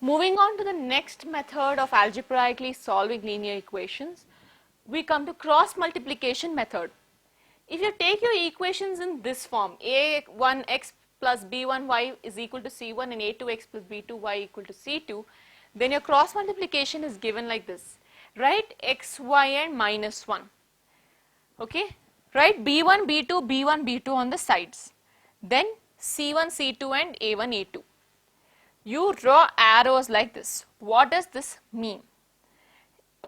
Moving on to the next method of algebraically solving linear equations, we come to cross multiplication method. If you take your equations in this form, a1x plus b1y is equal to c1 and a2x plus b2y equal to c2, then your cross multiplication is given like this. Write xy and minus 1. Okay, write b1 b2 b1 b2 on the sides, then c1 c2 and a1 a2. You draw arrows like this. What does this mean?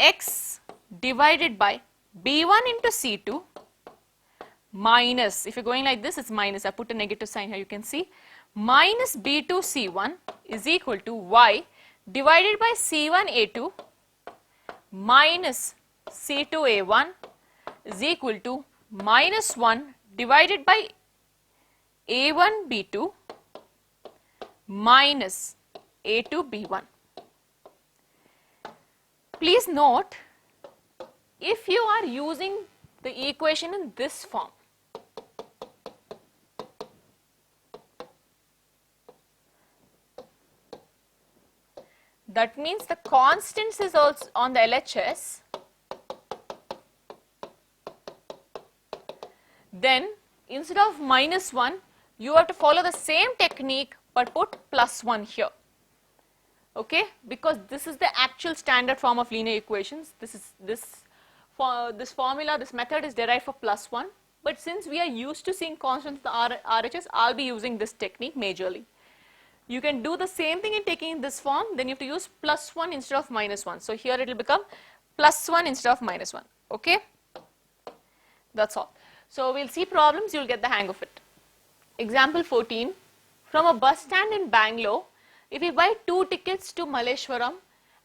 X divided by b1 into c2 minus, if you're going like this, it's minus, I put a negative sign here, you can see, minus b2 c1 is equal to y divided by c1 a2 minus c2 a1 is equal to minus 1 divided by a1 b2 minus a2 b1. Please note, if you are using the equation in this form, that means the constants is also on the LHS, then instead of minus 1, you have to follow the same technique but put plus 1 here. Okay, because this is the actual standard form of linear equations. This formula, this method is derived for plus 1, but since we are used to seeing constants in the RHS, I'll be using this technique majorly. You can do the same thing in taking this form, then you have to use plus 1 instead of minus 1. So here it will become plus 1 instead of minus 1. Okay, that's all. So we'll see problems, you'll get the hang of it. Example 14. From a bus stand in Bangalore, if we buy 2 tickets to Malleshwaram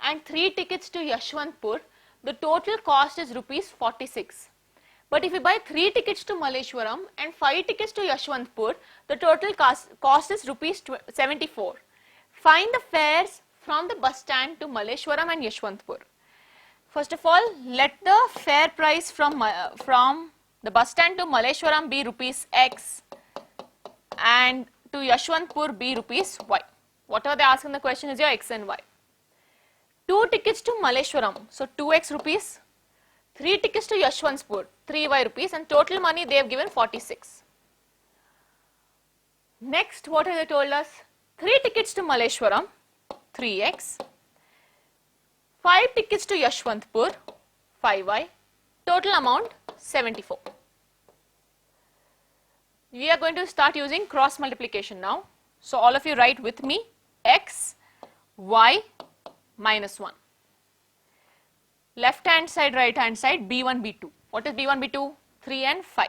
and 3 tickets to Yashwantpur, the total cost is rupees 46. But if we buy 3 tickets to Malleshwaram and 5 tickets to Yashwantpur, the total cost is rupees 74. Find the fares from the bus stand to Malleshwaram and Yashwantpur. First of all, let the fare price from the bus stand to Malleshwaram be rupees X and to Yashwantpur be rupees Y. Whatever they ask in the question is your X and Y. 2 tickets to Malleshwaram, so 2x rupees. 3 tickets to Yashwantpur, 3y rupees, and total money they have given 46. Next, what have they told us? 3 tickets to Malleshwaram, 3x. 5 tickets to Yashwantpur, 5y. Total amount 74. We are going to start using cross multiplication now. So all of you write with me x, y, minus 1. Left hand side, right hand side, b1, b2. What is b1, b2? 3 and 5.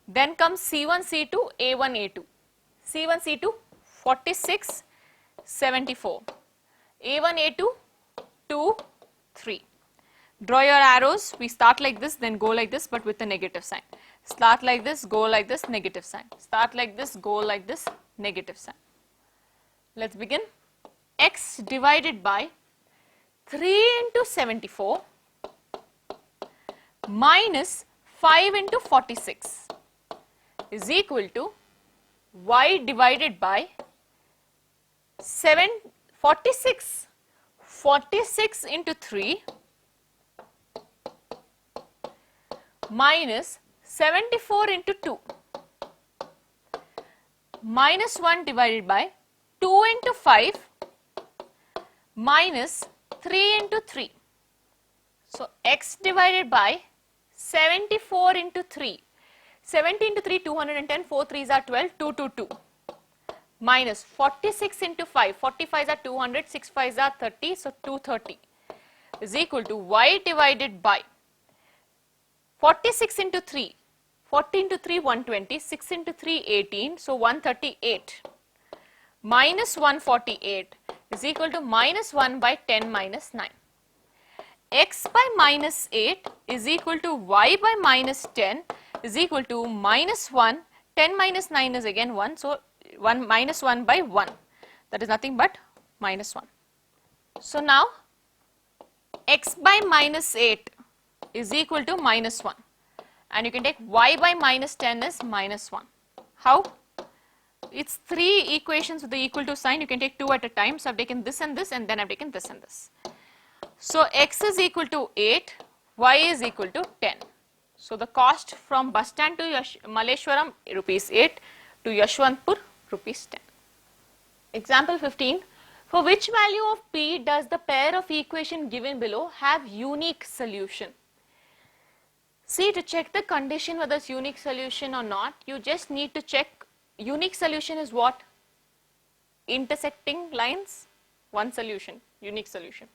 Then comes c1, c2, a1, a2. c1, c2, 46, 74. a1, a2, 2, 3. Draw your arrows. We start like this, then go like this, but with a negative sign. Start like this, go like this, negative sign. Start like this, go like this, negative sign. Let's begin. X divided by 3 into 74 minus 5 into 46 is equal to y divided by 46. 46 into 3 minus 74 into 2 minus 1 divided by 2 into 5 minus 3 into 3. So x divided by 74 into 3. 70 into 3, 210, 4 3s are 12, 2, 2, 2. Minus 46 into 5, 45s are 200, 6 5s are 30, so 230 is equal to y divided by 46 into 3, 40 into 3, 120, 6 into 3, 18, so 138 minus 148 is equal to minus 1 by 10 minus 9. X by minus 8 is equal to y by minus 10 is equal to minus 1, 10 minus 9 is again 1, so 1 minus 1 by 1, that is nothing but minus 1. So now x by minus 8 is equal to minus 1, and you can take y by minus 10 is minus 1. How? it's 3 equations with the equal to sign. You can take 2 at a time. So I've taken this and this, and then I've taken this and this. So x is equal to 8, y is equal to 10. So the cost from bus stand to Malleshwaram rupees 8 to Yashwantpur rupees 10. Example 15. For which value of p does the pair of equation given below have unique solution? See, to check the condition whether it's unique solution or not, you just need to check. Unique solution is what? Intersecting lines, one solution, unique solution.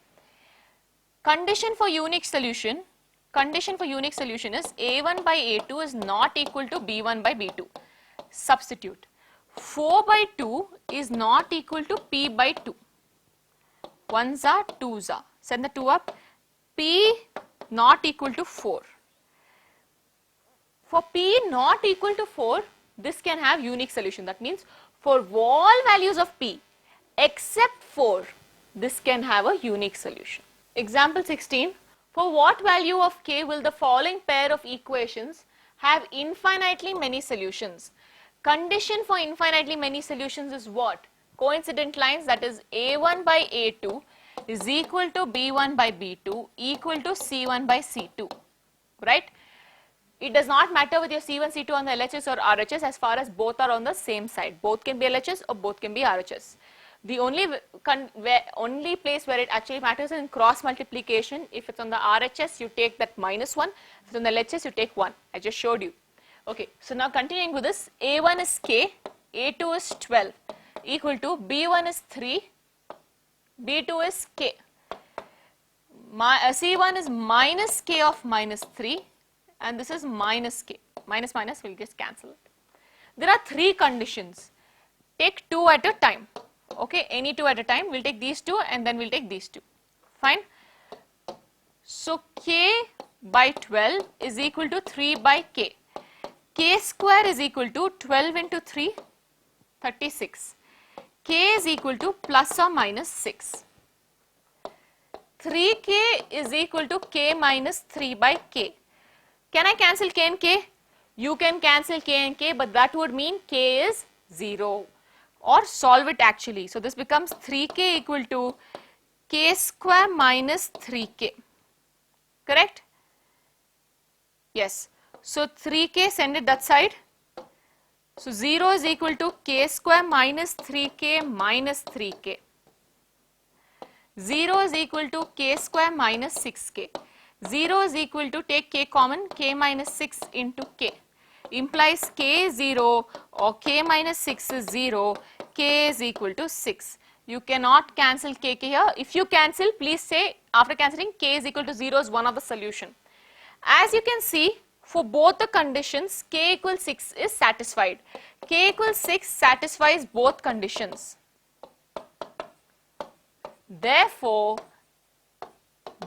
Condition for unique solution is a1 by a2 is not equal to b1 by b2. Substitute. 4 by 2 is not equal to p by 2. 1s are 2s are. Send the 2 up. P not equal to 4. For p not equal to 4, this can have unique solution. That means for all values of p except 4, this can have a unique solution. Example 16. For what value of k will the following pair of equations have infinitely many solutions? Condition for infinitely many solutions is what? Coincident lines, that is a1 by a2 is equal to b1 by b2 equal to c1 by c2, right? It does not matter with your C1, C2 on the LHS or RHS as far as both are on the same side. Both can be LHS or both can be RHS. The only place where it actually matters is in cross multiplication. If it's on the RHS, you take that -1. If it's on the LHS, you take 1. I just showed you. Okay, so now continuing with this, A1 is K, A2 is 12 equal to B1 is 3, B2 is K. C1 is minus K of minus 3. And this is minus k. Minus minus will just cancel it. There are 3 conditions. Take 2 at a time. Okay, any 2 at a time. We'll take these 2 and then we'll take these 2. Fine. So k by 12 is equal to 3 by k. K square is equal to 12 into 3, 36. K is equal to plus or minus 6. 3k is equal to k minus 3 by k. Can I cancel k and k? You can cancel k and k, but that would mean k is 0. Or solve it actually. So this becomes 3k equal to k square minus 3k. Correct? Yes. So 3k, send it that side. So 0 is equal to k square minus 3k minus 3k. 0 is equal to k square minus 6k. 0 is equal to, take k common, k minus 6 into k, implies k is 0 or k minus 6 is 0, k is equal to 6. You cannot cancel k here. If you cancel, please say after cancelling k is equal to 0 is one of the solution. As you can see, for both the conditions, k equals 6 is satisfied. K equals 6 satisfies both conditions. Therefore,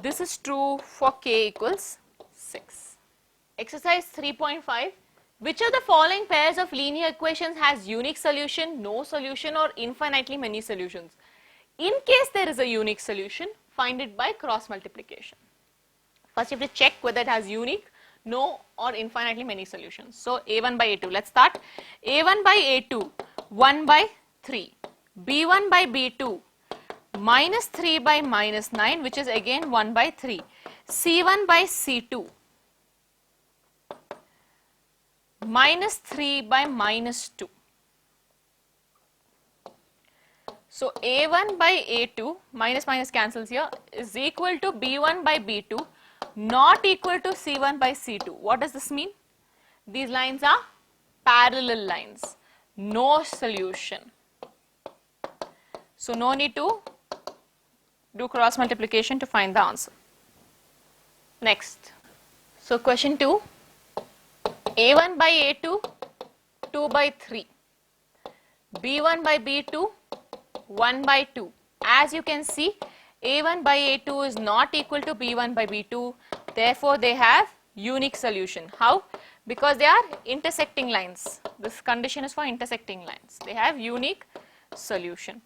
this is true for k equals 6. Exercise 3.5. Which of the following pairs of linear equations has unique solution, no solution or infinitely many solutions? In case there is a unique solution, find it by cross multiplication. First you have to check whether it has unique, no or infinitely many solutions. So a1 by a2, let's start. a1 by a2, 1 by 3. b1 by b2, minus 3 by minus 9, which is again 1 by 3. C1 by C2, minus 3 by minus 2. So A1 by A2, minus minus cancels here, is equal to B1 by B2, not equal to C1 by C2. What does this mean? These lines are parallel lines. No solution. So no need to do cross multiplication to find the answer. Next. So question 2. A1 by A2, 2 by 3. B1 by B2, 1 by 2. As you can see, A1 by A2 is not equal to B1 by B2. Therefore, they have unique solution. How? Because they are intersecting lines. This condition is for intersecting lines. They have unique solution.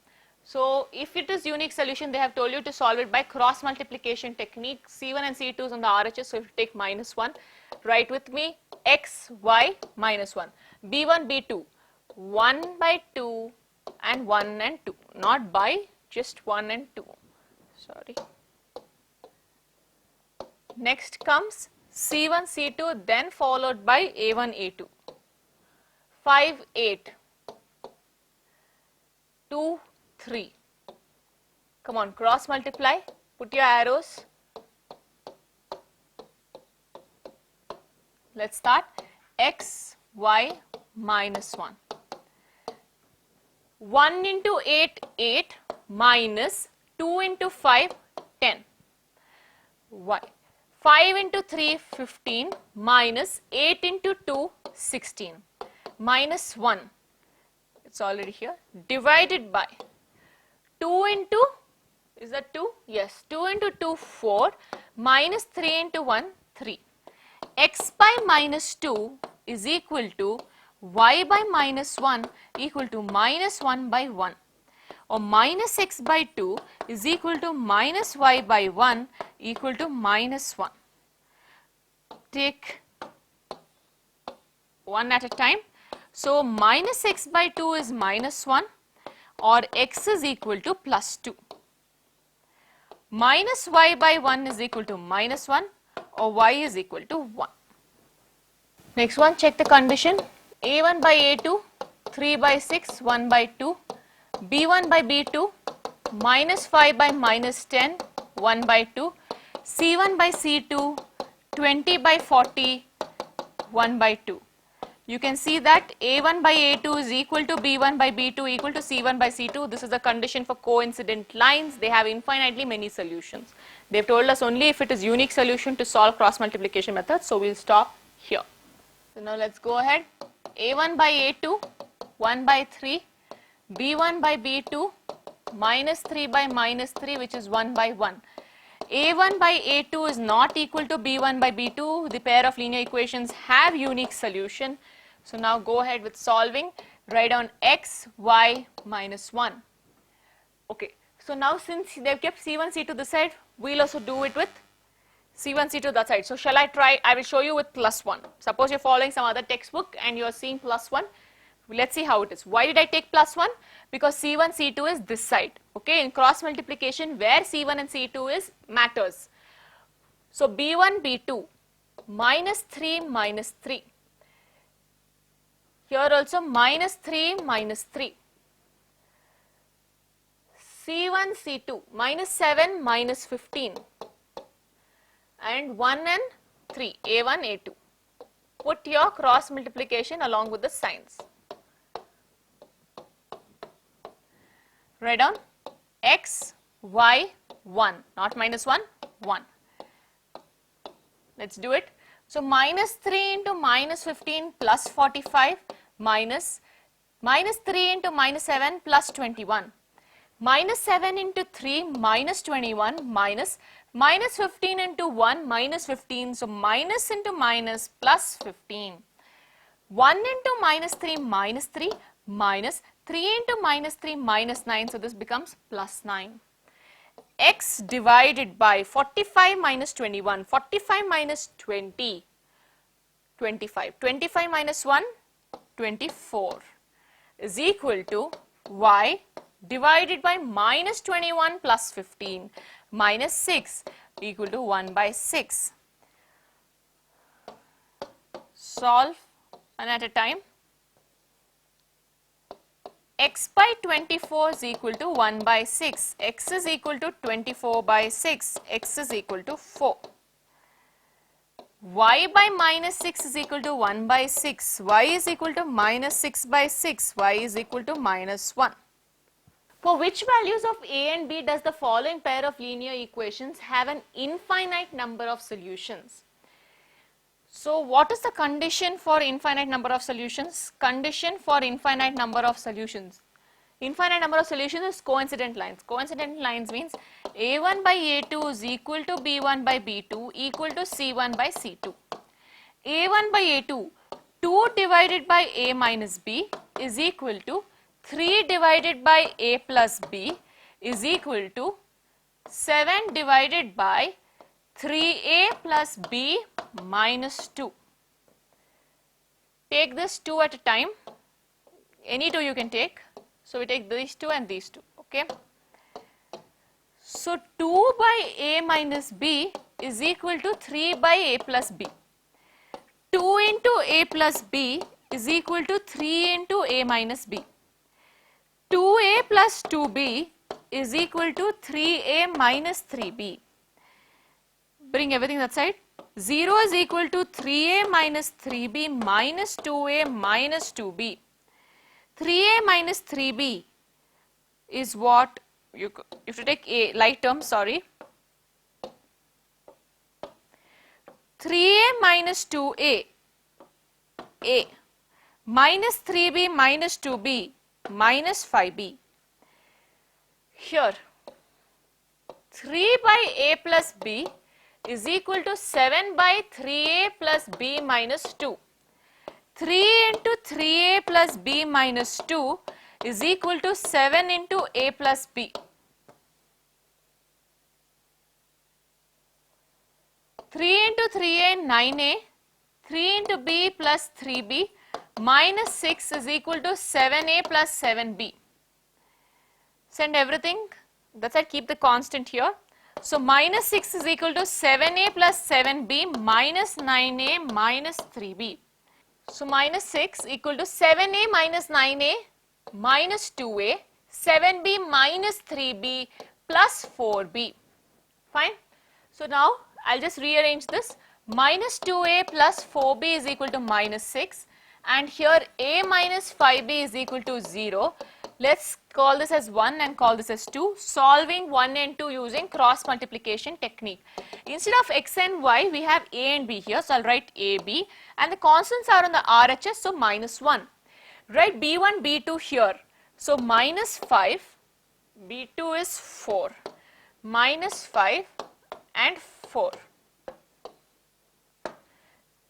So, if it is unique solution, they have told you to solve it by cross multiplication technique. C1 and C2 is on the RHS, so if you take minus 1, write with me x, y, minus 1. B1, B2, 1 by 2 and 1 and 2, not by, just 1 and 2, sorry. Next comes C1, C2, then followed by A1, A2. 5, 8, 2, 3. Come on, cross multiply, put your arrows. Let's start. X, Y, minus 1. 1 into 8, 8, minus 2 into 5, 10. Y. 5 into 3, 15, minus 8 into 2, 16, minus 1, it's already here, divided by 2 into, is that 2? Yes, 2 into 2, 4, minus 3 into 1, 3. X by minus 2 is equal to y by minus 1 equal to minus 1 by 1. Or minus x by 2 is equal to minus y by 1 equal to minus 1. Take one at a time. So, minus x by 2 is minus 1 or x is equal to plus 2. Minus y by 1 is equal to minus 1 or y is equal to 1. Next one, check the condition. A1 by A2, 3 by 6, 1 by 2. B1 by B2, minus 5 by minus 10, 1 by 2. C1 by C2, 20 by 40, 1 by 2. You can see that A1 by A2 is equal to B1 by B2 equal to C1 by C2. This is the condition for coincident lines. They have infinitely many solutions. They have told us only if it is unique solution to solve cross multiplication method. So, we will stop here. So, now let us go ahead. A1 by A2, 1 by 3. B1 by B2, minus 3 by minus 3, which is 1 by 1. A1 by A2 is not equal to B1 by B2. The pair of linear equations have unique solution. So, now go ahead with solving. Write down x, y minus 1. Okay. So, now since they have kept C1, C2 this side, we will also do it with C1, C2 that side. So, shall I try? I will show you with plus 1. Suppose you are following some other textbook and you are seeing plus 1. Let's see how it is. Why did I take plus 1? Because C1, C2 is this side. Okay, in cross multiplication where C1 and C2 is matters. So, B1, B2, minus 3, minus 3. Here also minus 3, minus 3. C1, C2, minus 7, minus 15. And 1 and 3, A1, A2. Put your cross multiplication along with the signs. Write down x, y, 1, not minus 1, 1. Let's do it. So, minus 3 into minus 15 plus 45 minus 3 into minus 7 plus 21. Minus 7 into 3 minus 21 minus 15 into 1 minus 15. So, minus into minus plus 15. 1 into minus 3 minus 3 minus 3 into minus 3 minus 9. So, this becomes plus 9. X divided by 45 minus 21, 45 minus 20, 25, 25 minus 1, 24 is equal to y divided by minus 21 plus 15 minus 6 equal to 1 by 6. Solve one at a time. X by 24 is equal to 1 by 6, x is equal to 24 by 6, x is equal to 4. Y by minus 6 is equal to 1 by 6, y is equal to minus 6 by 6, y is equal to minus 1. For which values of a and b does the following pair of linear equations have an infinite number of solutions? So, what is the condition for infinite number of solutions? Condition for infinite number of solutions. Infinite number of solutions is coincident lines. Coincident lines means a1 by a2 is equal to b1 by b2 equal to c1 by c2. a1 by a2, 2 divided by a minus b is equal to 3 divided by a plus b is equal to 7 divided by 3a plus b minus 2. Take this 2 at a time. Any two you can take. So we take these two and these two. Okay. So 2 by a minus b is equal to 3 by a plus b. 2 into a plus b is equal to 3 into a minus b. 2a plus 2b is equal to 3a minus 3b. Bring everything that side. 0 is equal to 3a minus 3b minus 2a minus 2b. 3a minus 3b is what you have to take a like term, sorry. 3a minus 2a, a, minus 3b minus 2b minus 5b. Here 3 by a plus b is equal to 7 by 3a plus b minus 2. 3 into 3a plus b minus 2 is equal to 7 into a plus b. 3 into 3a 9a, 3 into b plus 3b minus 6 is equal to 7a plus 7b. Send everything, that's it, keep the constant here. So minus 6 is equal to 7a plus 7b minus 9a minus 3b. So minus 6 equal to 7a minus 9a minus 2a, 7b minus 3b plus 4b. Fine. So now I'll just rearrange this. Minus 2a plus 4b is equal to minus 6, and here a minus 5b is equal to 0. Let's call this as 1 and call this as 2, solving 1 and 2 using cross multiplication technique. Instead of x and y, we have a and b here, so I'll write a, b, and the constants are on the RHS, so minus 1. Write b1, b2 here, so minus 5, b2 is 4, minus 5 and 4.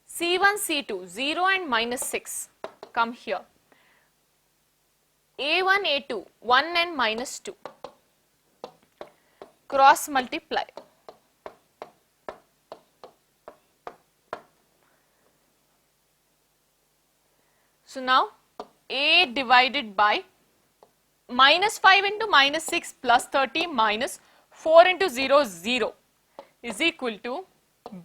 C1, C2, 0 and minus 6 come here. A1, A2, 1 and minus 2. Cross multiply. So now A divided by minus 5 into minus 6 plus 30 minus 4 into 0, 0 is equal to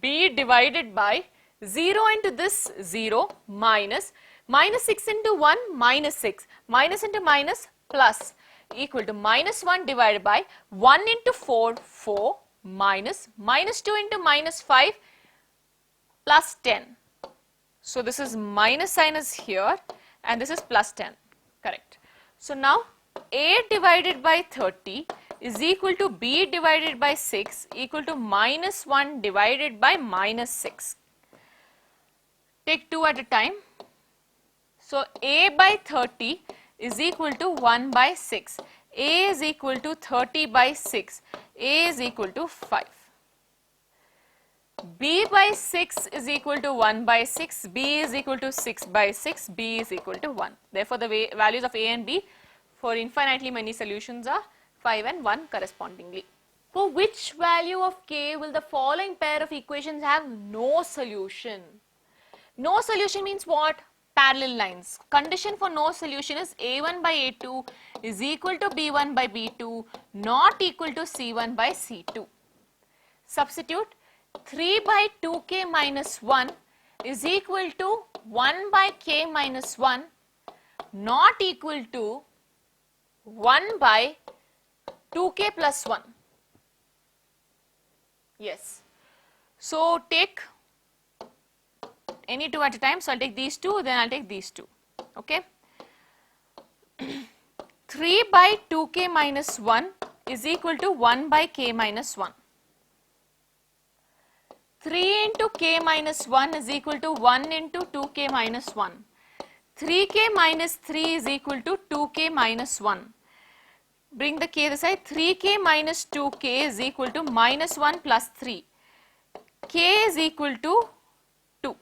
B divided by 0 into this 0 minus minus 6 into 1 minus 6 minus into minus plus equal to minus 1 divided by 1 into 4, 4 minus minus 2 into minus 5 plus 10. So this is minus sign is here and this is plus 10, correct. So now A divided by 30 is equal to B divided by 6 equal to minus 1 divided by minus 6. Take 2 at a time. So A by 30 is equal to 1 by 6. A is equal to 30 by 6. A is equal to 5. B by 6 is equal to 1 by 6. B is equal to 6 by 6. B is equal to 1. Therefore, the values of A and B for infinitely many solutions are 5 and 1 correspondingly. For which value of K will the following pair of equations have no solution? No solution means what? Parallel lines. Condition for no solution is A1 by A2 is equal to B1 by B2 not equal to C1 by C2. Substitute 3 by 2k minus 1 is equal to 1 by k minus 1 not equal to 1 by 2k plus 1. Yes. So take any two at a time. So I'll take these two, then I'll take these two. Okay. 3 by 2k minus 1 is equal to 1 by k minus 1. 3 into k minus 1 is equal to 1 into 2k minus 1. 3k minus 3 is equal to 2k minus 1. Bring the k this side. 3k minus 2k is equal to minus 1 plus 3. K is equal to 2.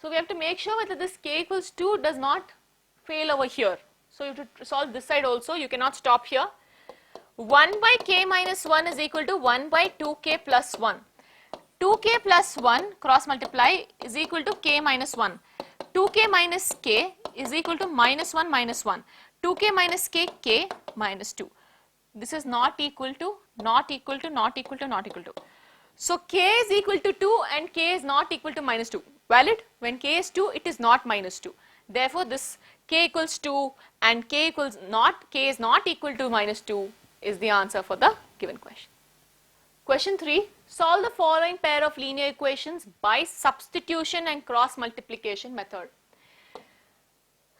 So we have to make sure whether this k equals 2 does not fail over here. So you have to solve this side also. You cannot stop here. 1 by k minus 1 is equal to 1 by 2k plus 1. 2k plus 1 cross multiply is equal to k minus 1. 2k minus k is equal to minus 1 minus 1. 2k minus k minus 2. This is not equal to, not equal to, not equal to, not equal to. So k is equal to 2 and k is not equal to minus 2. Valid? When k is 2, it is not minus 2. Therefore, this k equals 2 and k is not equal to minus 2 is the answer for the given question. Question 3. Solve the following pair of linear equations by substitution and cross multiplication method.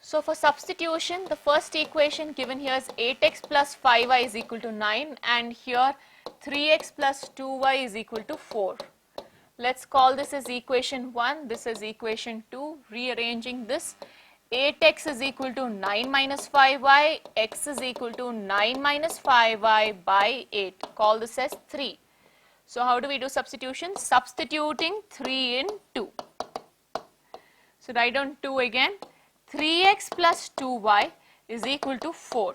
So for substitution, the first equation given here is 8x plus 5y is equal to 9 and here 3x plus 2y is equal to 4. Let's call this as equation 1, this is equation 2. Rearranging this, 8x is equal to 9 minus 5y, x is equal to 9 minus 5y by 8. Call this as 3. So how do we do substitution? Substituting 3 in 2. So write down 2 again. 3x plus 2y is equal to 4.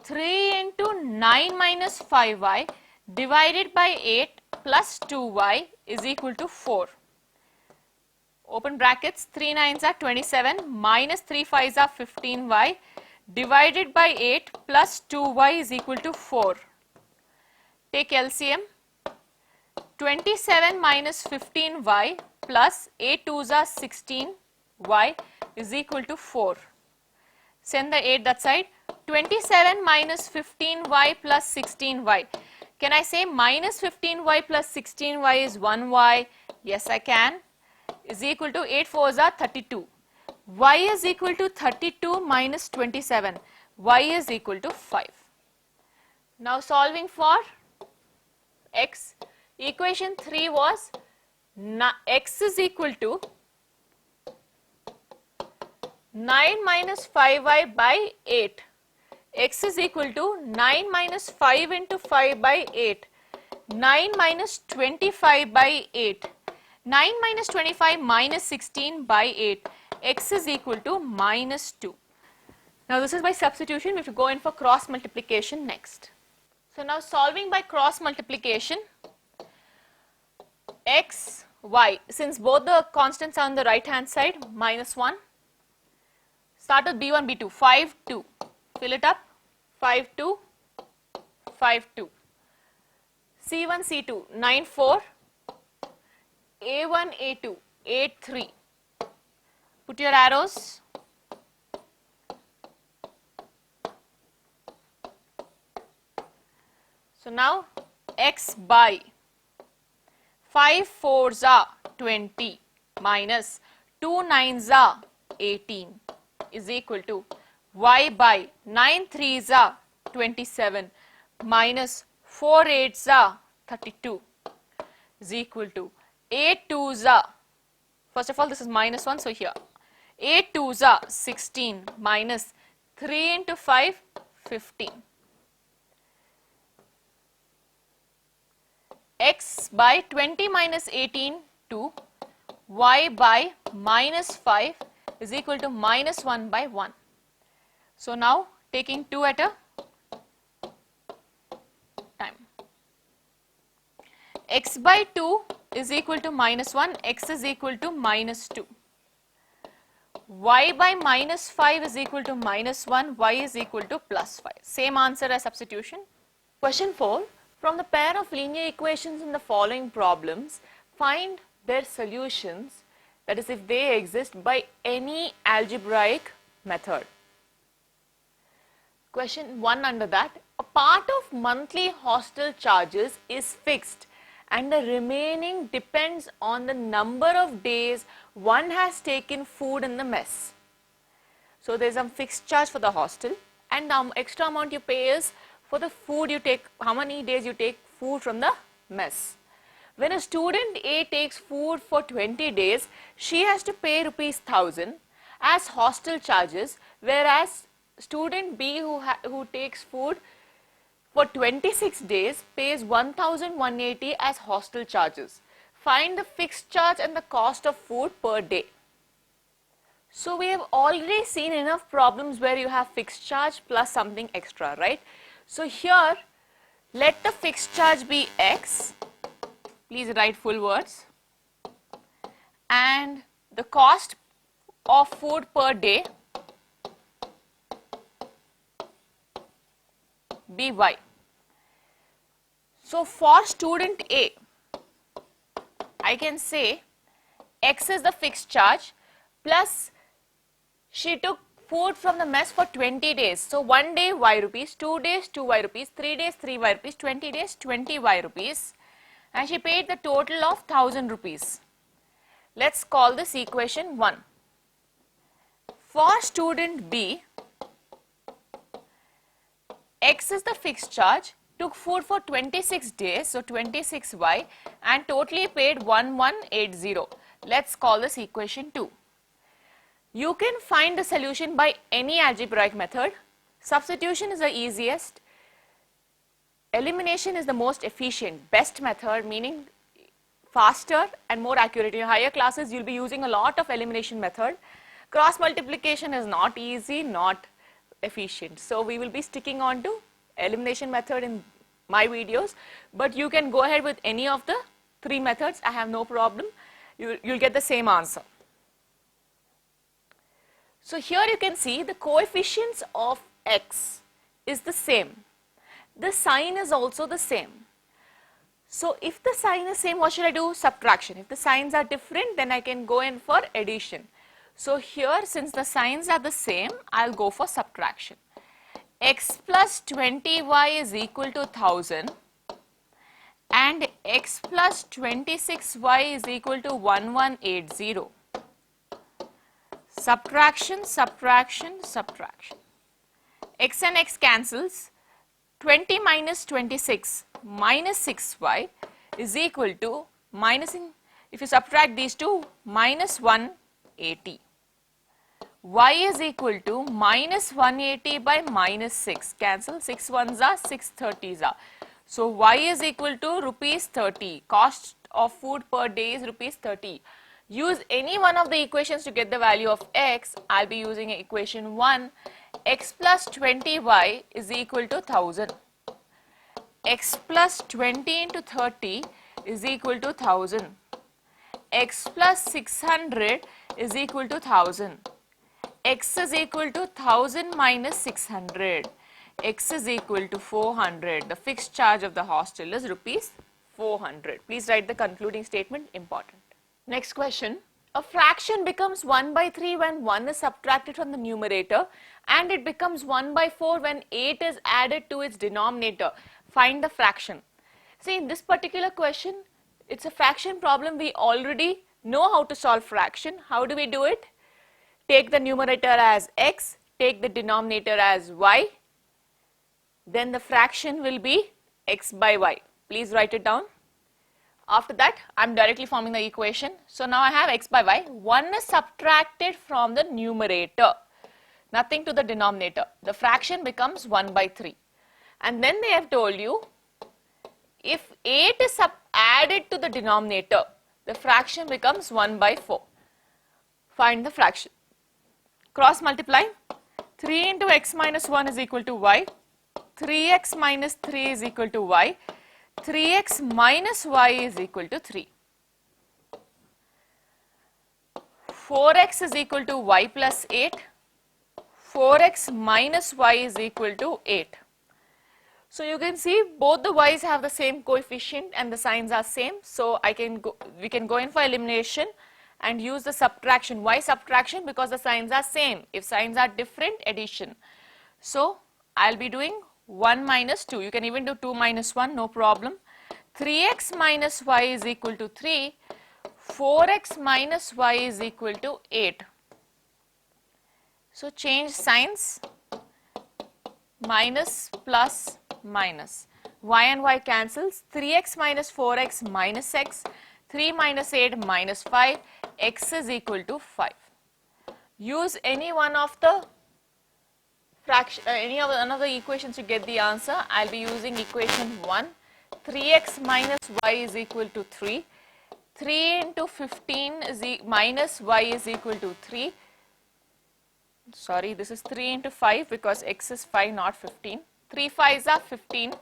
3 into 9 minus 5y divided by 8 plus 2y is equal to 4. Open brackets, 3 9s are 27 minus 3 5s are 15y divided by 8 plus 2y is equal to 4. Take LCM. 27 minus 15y plus 8 2s are 16y is equal to 4. Send the 8 that side. 27 minus 15y plus 16y. Can I say minus 15y plus 16y is 1y? Yes, I can. Is equal to 8 4s are 32. Y is equal to 32 minus 27. Y is equal to 5. Now solving for x. Equation 3 was x is equal to 9 minus 5y by 8. X is equal to 9 minus 5 into 5 by 8. 9 minus 25 by 8. 9 minus 25 minus 16 by 8. X is equal to minus 2. Now this is by substitution. We have to go in for cross multiplication next. So now solving by cross multiplication, x, y, since both the constants are on the right hand side, minus 1. Start with b1, b2, 5, 2. Fill it up, 5, 2, 5, 2. c1, c2, 9, 4. a1, a2, 8, 3. Put your arrows. So now x by 5 4s are 20 minus 2 9s are 18 is equal to y by 9 3s are 27 minus 4 8s are 32 is equal to 8 2s are, first of all this is minus 1, so here 8 2s are 16 minus 3 into 5 15. X by 20 minus 18 2, y by minus 5 is equal to minus 1 by 1. So now taking 2 at a time. X by 2 is equal to minus 1, x is equal to minus 2. Y by minus 5 is equal to minus 1, y is equal to plus 5. Same answer as substitution. Question 4. From the pair of linear equations in the following problems, find their solutions, that is if they exist by any algebraic method. Question 1 under that, a part of monthly hostel charges is fixed and the remaining depends on the number of days one has taken food in the mess. So there is a fixed charge for the hostel and the extra amount you pay is for the food you take, how many days you take food from the mess. When a student A takes food for 20 days, she has to pay rupees 1000 as hostel charges, whereas student B who takes food for 26 days pays 1180 as hostel charges. Find the fixed charge and the cost of food per day. So we have already seen enough problems where you have fixed charge plus something extra, right? So here, let the fixed charge be x, please write full words, and the cost of food per day be y. So for student A, I can say x is the fixed charge plus she took food from the mess for 20 days. So 1 day y rupees, 2 days 2 y rupees, 3 days 3 y rupees, 20 days 20 y rupees, and she paid the total of 1000 rupees. Let's call this equation 1. For student B, x is the fixed charge, took food for 26 days, so 26y, and totally paid 1180. Let's call this equation 2. You can find the solution by any algebraic method. Substitution is the easiest. Elimination is the most efficient, best method, meaning faster and more accurate. In higher classes, you'll be using a lot of elimination method. Cross multiplication is not easy, not efficient. So we will be sticking on to elimination method in my videos, but you can go ahead with any of the 3 methods. I have no problem. You'll get the same answer. So here you can see the coefficients of x is the same. The sign is also the same. So if the sign is same, what should I do? Subtraction. If the signs are different, then I can go in for addition. So here, since the signs are the same, I'll go for subtraction. X plus 20y is equal to 1000 and x plus 26y is equal to 1180. Subtraction, subtraction, subtraction. X and x cancels. 20 minus 26 minus 6y is equal to if you subtract these two, minus 180. Y is equal to minus 180 by minus 6. Cancel, 6 ones are 6 30s are. So y is equal to rupees 30. Cost of food per day is rupees 30. Use any one of the equations to get the value of x. I'll be using equation 1. X plus 20y is equal to 1000. X plus 20 into 30 is equal to 1000. X plus 600 is equal to 1000. X is equal to 1000 minus 600. X is equal to 400. The fixed charge of the hostel is rupees 400. Please write the concluding statement, important. Next question. A fraction becomes 1 by 3 when 1 is subtracted from the numerator, and it becomes 1 by 4 when 8 is added to its denominator. Find the fraction. See, in this particular question, it's a fraction problem. We already know how to solve fraction. How do we do it? Take the numerator as x, take the denominator as y, then the fraction will be x by y. Please write it down. After that, I am directly forming the equation. So now I have x by y. 1 is subtracted from the numerator, nothing to the denominator. The fraction becomes 1 by 3. And then they have told you, if 8 is added to the denominator, the fraction becomes 1 by 4. Find the fraction. Cross multiply. 3 into x minus 1 is equal to y. 3x minus 3 is equal to y. 3x minus y is equal to 3. 4x is equal to y plus 8. 4x minus y is equal to 8. So you can see both the y's have the same coefficient and the signs are same. So we can go in for elimination and use the subtraction. Why subtraction? Because the signs are same. If signs are different, addition. So I'll be doing 1 minus 2. You can even do 2 minus 1, no problem. 3x minus y is equal to 3. 4x minus y is equal to 8. So change signs. Minus, plus, minus. Y and y cancels. 3x minus 4x minus x. 3 minus 8 minus 5. X is equal to 5. Use any one of the fraction, any of the equations to get the answer. I'll be using equation 1. 3x minus y is equal to 3. 3 into 15 is minus y is equal to 3. Sorry, this is 3 into 5 because x is 5, not 15. 3 5s are 15.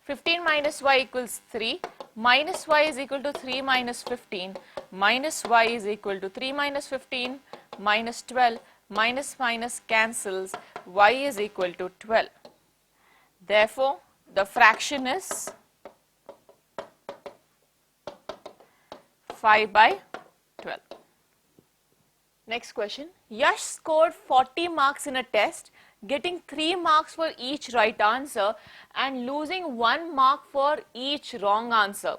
15 minus y equals 3. Minus y is equal to 3 minus 15. Minus y is equal to 3 minus 15. minus 12, minus minus cancels, y is equal to 12. Therefore, the fraction is 5 by 12. Next question. Yash scored 40 marks in a test, getting 3 marks for each right answer and losing 1 mark for each wrong answer.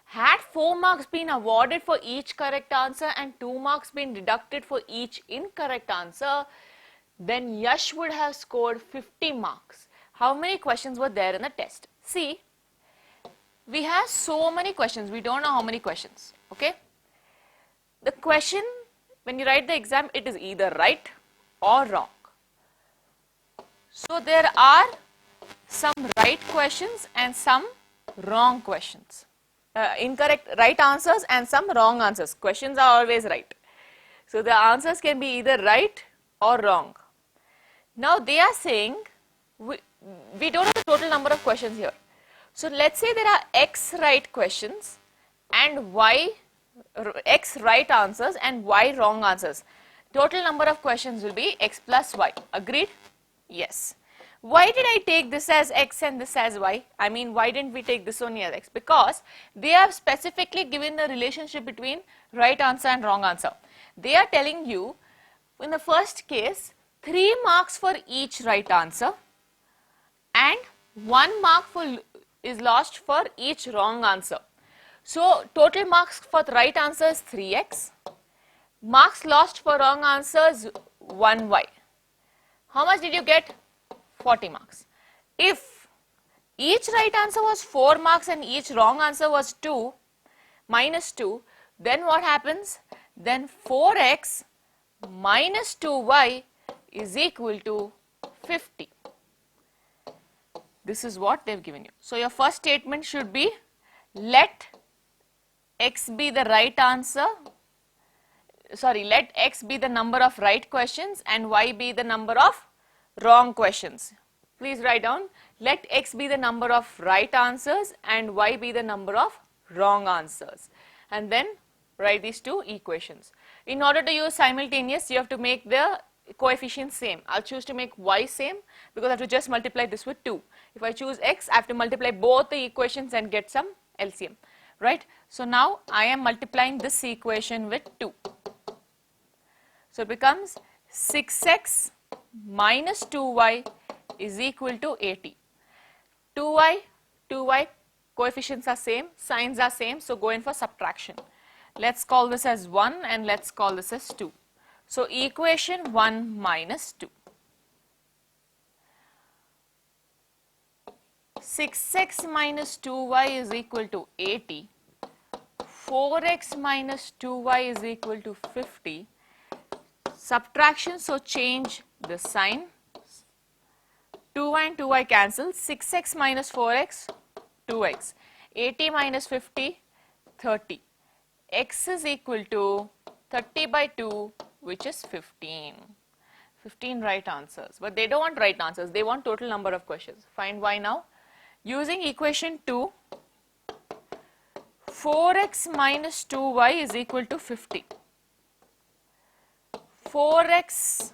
Had 4 marks been awarded for each correct answer and 2 marks been deducted for each incorrect answer, then Yash would have scored 50 marks. How many questions were there in the test? See, we have so many questions, we don't know how many questions, okay? The question, when you write the exam, it is either right or wrong. So there are some right questions and some wrong questions. Incorrect right answers and some wrong answers. Questions are always right. So the answers can be either right or wrong. Now they are saying, we don't have the total number of questions here. So let's say there are x right questions and x right answers and y wrong answers. Total number of questions will be x plus y. Agreed? Yes. Why did I take this as x and this as y? I mean, why didn't we take this only as x? Because they have specifically given the relationship between right answer and wrong answer. They are telling you, in the first case, 3 marks for each right answer and 1 mark is lost for each wrong answer. So, total marks for the right answer is 3x. Marks lost for wrong answers 1y. How much did you get? 40 marks. If each right answer was 4 marks and each wrong answer was 2, minus 2, then what happens? Then 4x minus 2y is equal to 50. This is what they've given you. So your first statement should be, let x be the right answer, let x be the number of right questions and y be the number of wrong questions. Please write down, let x be the number of right answers and y be the number of wrong answers. And then write these two equations. In order to use simultaneous, you have to make the coefficients same. I'll choose to make y same because I have to just multiply this with 2. If I choose x, I have to multiply both the equations and get some LCM, right? So now I am multiplying this equation with 2. So it becomes 6x minus 2y is equal to 80. 2y, coefficients are same, signs are same, so go in for subtraction. Let's call this as 1 and let's call this as 2. So equation 1 minus 2. 6x minus 2y is equal to 80. 4x minus 2y is equal to 50. Subtraction, so change the sign. 2y and 2y cancel. 6x minus 4x, 2x. 80 minus 50, 30. X is equal to 30 by 2, which is 15. 15 right answers. But they don't want right answers. They want total number of questions. Find y now. Using equation 2, 4x minus 2y is equal to 50. 4x,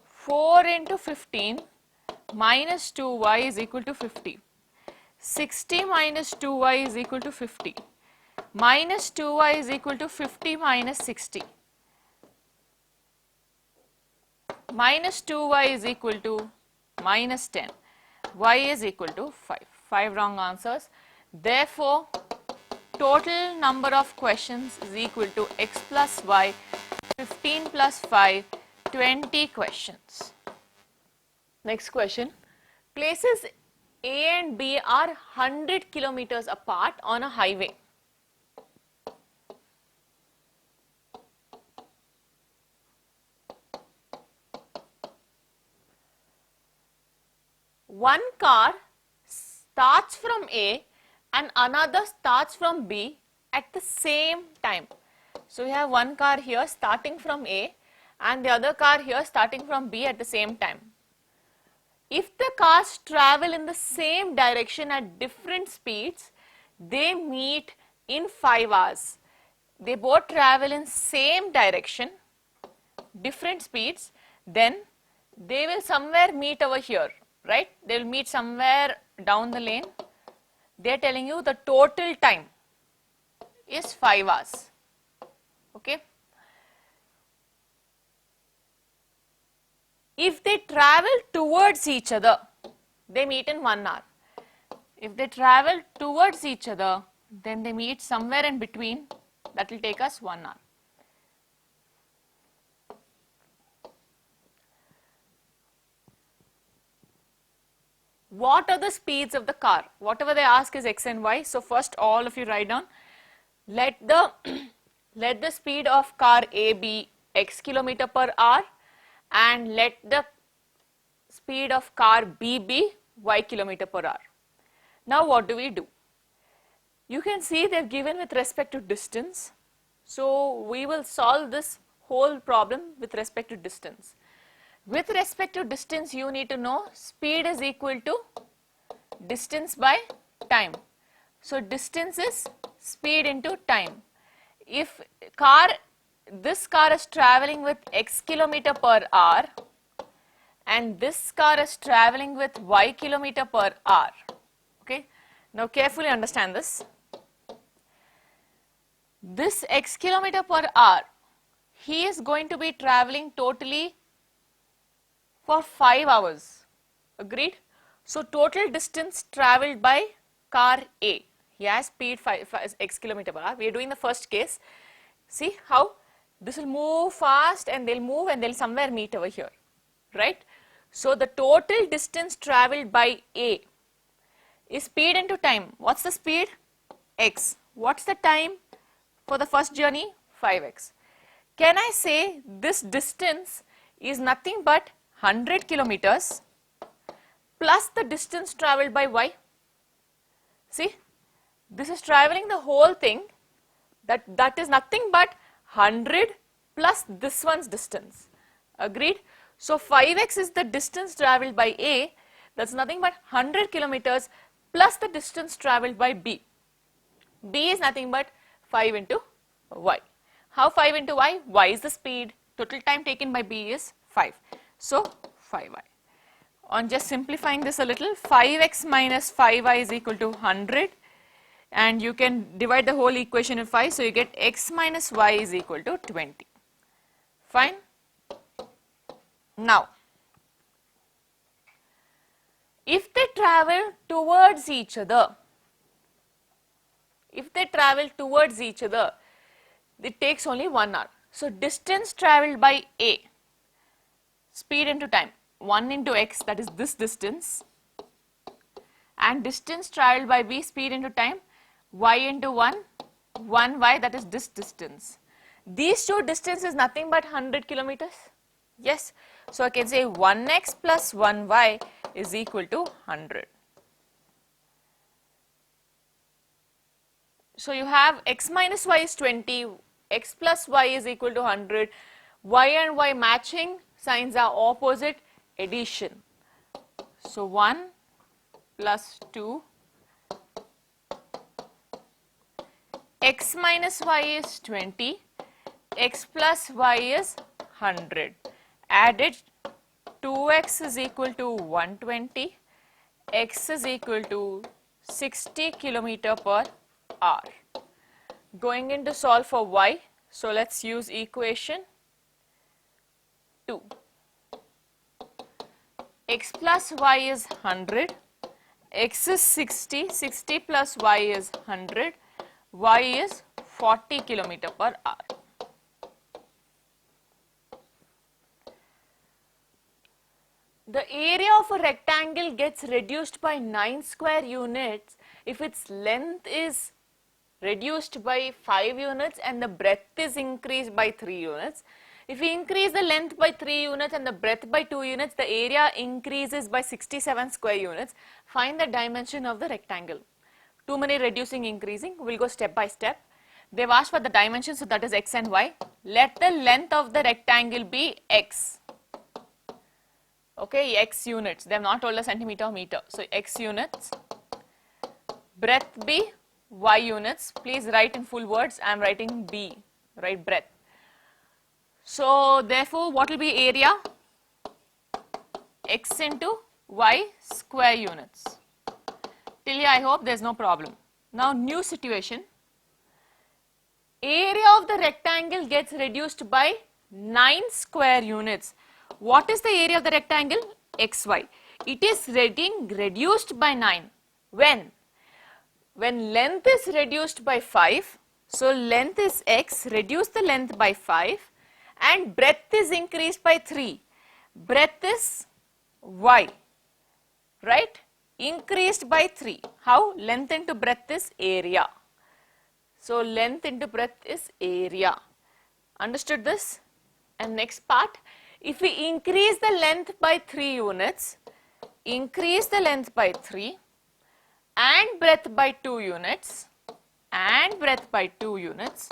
4 into 15 minus 2y is equal to 50. 60 minus 2y is equal to 50. Minus 2y is equal to 50 minus 60. Minus 2y is equal to minus 10. Y is equal to 5. 5 wrong answers. Therefore, total number of questions is equal to x plus y, 15 plus 5, 20 questions. Next question. Places A and B are 100 kilometers apart on a highway. One car starts from A and another starts from B at the same time. So we have one car here starting from A and the other car here starting from B at the same time. If the cars travel in the same direction at different speeds, they meet in 5 hours. They both travel in same direction different speeds, then they will somewhere meet over here, right? They will meet somewhere down the lane. They are telling you the total time is 5 hours, okay? If they travel towards each other, they meet in 1 hour. If they travel towards each other, then they meet somewhere in between. That will take us 1 hour. What are the speeds of the car? Whatever they ask is x and y. So first all of you write down. Let the speed of car A be x kilometer per hour, and let the speed of car B be y kilometer per hour. Now what do we do? You can see they've given with respect to distance. So we will solve this whole problem with respect to distance. With respect to distance, you need to know speed is equal to distance by time. So distance is speed into time. If this car is traveling with x kilometer per hour and this car is traveling with y kilometer per hour, okay? Now carefully understand this. This x kilometer per hour, he is going to be traveling totally for 5 hours, agreed? So total distance traveled by car A, he has speed 5 x kilometer per hour. We are doing the first case. See how this will move fast and they'll move and they'll somewhere meet over here, right? So the total distance traveled by A is speed into time. What's the speed? X. What's the time for the first journey? 5x. Can I say this distance is nothing but 100 kilometers plus the distance traveled by y? See, this is traveling the whole thing, that is nothing but 100 plus this one's distance, agreed? So 5x is the distance traveled by A, that's nothing but 100 kilometers plus the distance traveled by B. B is nothing but 5 into y. How 5 into y? Y is the speed, total time taken by B is 5. So 5y. On just simplifying this a little, 5x minus 5y is equal to 100, and you can divide the whole equation in 5, so you get x minus y is equal to 20. Fine. Now, if they travel towards each other, it takes only 1 hour. So distance traveled by A, speed into time, 1 into x, that is this distance, and distance traveled by B, speed into time, y into 1, 1y, that is this distance. These two distances is nothing but 100 kilometers. Yes. So I can say 1x plus 1y is equal to 100. So you have x minus y is 20, x plus y is equal to 100, y and y matching, signs are opposite, addition. So 1 plus 2, x minus y is 20, x plus y is 100. Added, 2x is equal to 120, x is equal to 60 kilometer per hour. Going in to solve for y, so let's use equation 2. X plus y is 100, x is 60, 60 plus y is 100, y is 40 kilometer per hour. The area of a rectangle gets reduced by 9 square units if its length is reduced by 5 units and the breadth is increased by 3 units. If we increase the length by 3 units and the breadth by 2 units, the area increases by 67 square units. Find the dimension of the rectangle. Too many reducing, increasing. We'll go step by step. They've asked for the dimension, so that is x and y. Let the length of the rectangle be x. Okay, x units. They have not told us centimeter or meter. So x units. Breadth be y units. Please write in full words. I am writing b. Write breadth. So therefore, what will be area? X into y square units. Till here I hope there is no problem. Now new situation. Area of the rectangle gets reduced by 9 square units. What is the area of the rectangle? XY. It is getting reduced by 9. When? When length is reduced by 5. So length is x, reduce the length by 5 and breadth is increased by 3. Breadth is y, right? Increased by 3. How? Length into breadth is area. So length into breadth is area. Understood this? And next part, if we increase the length by 3 units, increase the length by 3 and breadth by 2 units and breadth by 2 units,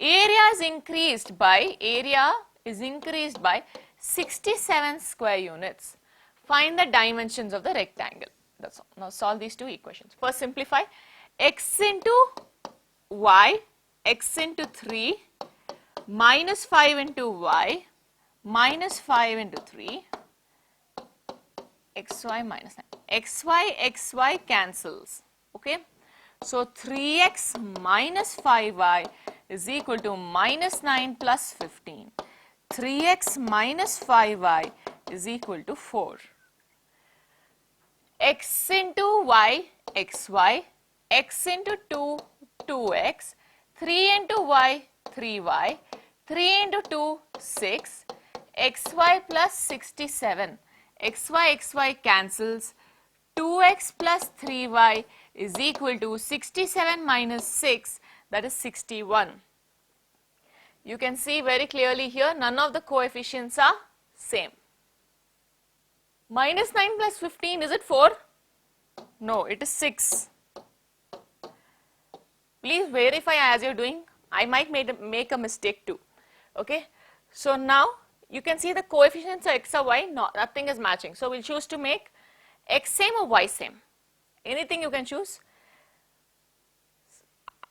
area is increased by 67 square units. Find the dimensions of the rectangle. That's all. Now solve these two equations. First simplify. X into y, x into 3 minus 5 into y minus 5 into 3 xy minus 9. xy cancels. Okay. So 3x minus 5y is equal to minus 9 plus 15. 3x minus 5y is equal to 4. X into y, xy, x into 2, 2x, 3 into y, 3y, 3 into 2, 6, xy plus 67. xy cancels. 2x plus 3y is equal to 67 minus 6, that is 61. You can see very clearly here, none of the coefficients are same. Minus 9 plus 15, is it 4? No, it is 6. Please verify as you are doing. I might make a mistake too. Okay. So now you can see the coefficients of x or y, nothing is matching. So we'll choose to make x same or y same. Anything you can choose.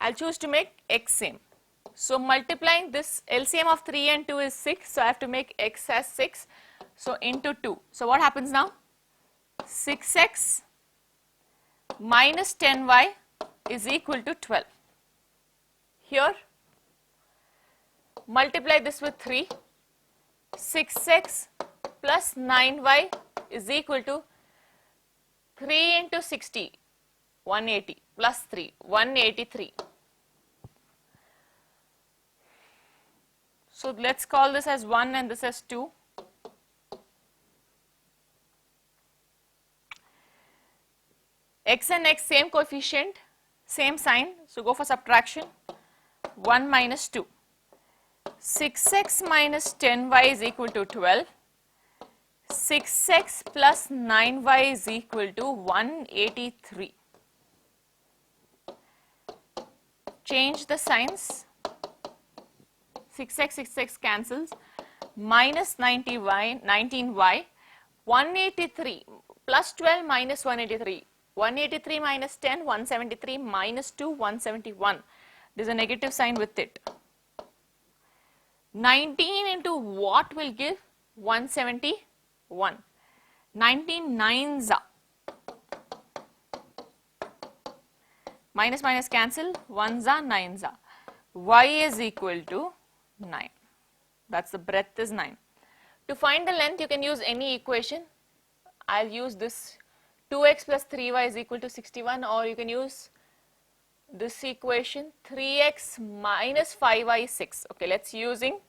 I'll choose to make x same. So multiplying this, LCM of 3 and 2 is 6. So I have to make x as 6. So into 2. So what happens now? 6x minus 10y is equal to 12. Here multiply this with 3. 6x plus 9y is equal to 3 into 60, 180 plus 3, 183. So let's call this as 1 and this as 2. X and x same coefficient, same sign, so go for subtraction. 1 minus 2. 6x minus 10y is equal to 12. 6x plus 9y is equal to 183. Change the signs. 6x cancels. Minus 19y. 183 plus 12 minus 183. 183 minus 10, 173 minus 2, 171. There is a negative sign with it. 19 into what will give? 171. 19 nines are. Minus minus cancel, 1s are, 9s are. Y is equal to 9. That's the breadth is 9. To find the length, you can use any equation. I'll use this 2x plus 3y is equal to 61, or you can use this equation 3x minus 5y is 6. Okay, let's using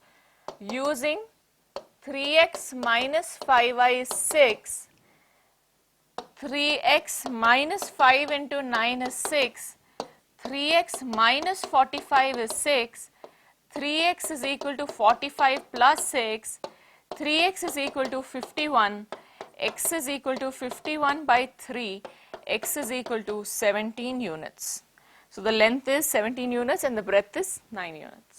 3x minus 5y is 6. 3x minus 5 into 9 is 6. 3x minus 45 is 6. 3x is equal to 45 plus 6. 3x is equal to 51. X is equal to 51 by 3. X is equal to 17 units. So the length is 17 units and the breadth is 9 units.